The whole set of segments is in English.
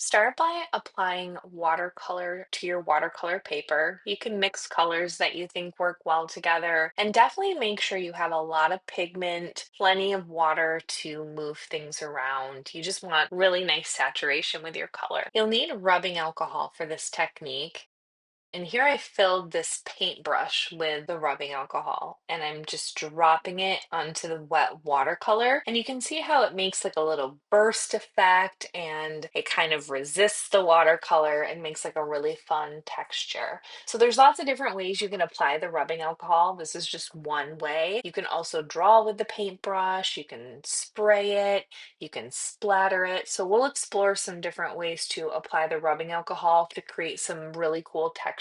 Start by applying watercolor to your watercolor paper. You can mix colors that you think work well together, and definitely make sure you have a lot of pigment, plenty of water to move things around. You just want really nice saturation with your color. You'll need rubbing alcohol for this technique. And here I filled this paintbrush with the rubbing alcohol, and I'm just dropping it onto the wet watercolor. And you can see how it makes like a little burst effect, and it kind of resists the watercolor and makes like a really fun texture. So there's lots of different ways you can apply the rubbing alcohol. This is just one way. You can also draw with the paintbrush, you can spray it, you can splatter it. So we'll explore some different ways to apply the rubbing alcohol to create some really cool textures.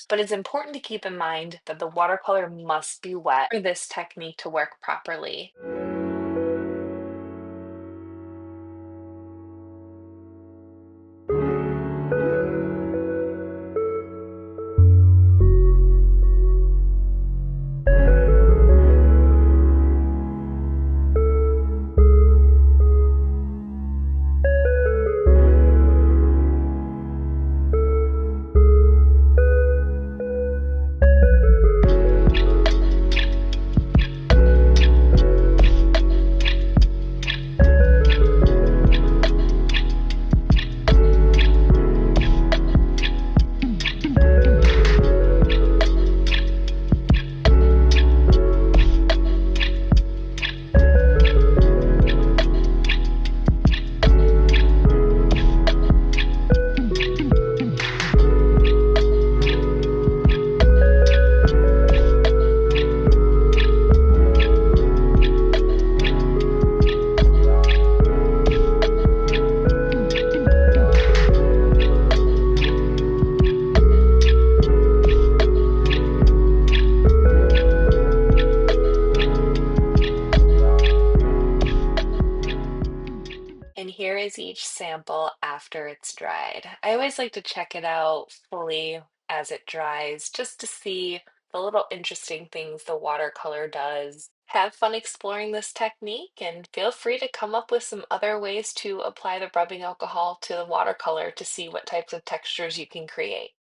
But it's important to keep in mind that the watercolor must be wet for this technique to work properly. And here is each sample after it's dried. I always like to check it out fully as it dries just to see the little interesting things the watercolor does. Have fun exploring this technique and feel free to come up with some other ways to apply the rubbing alcohol to the watercolor to see what types of textures you can create.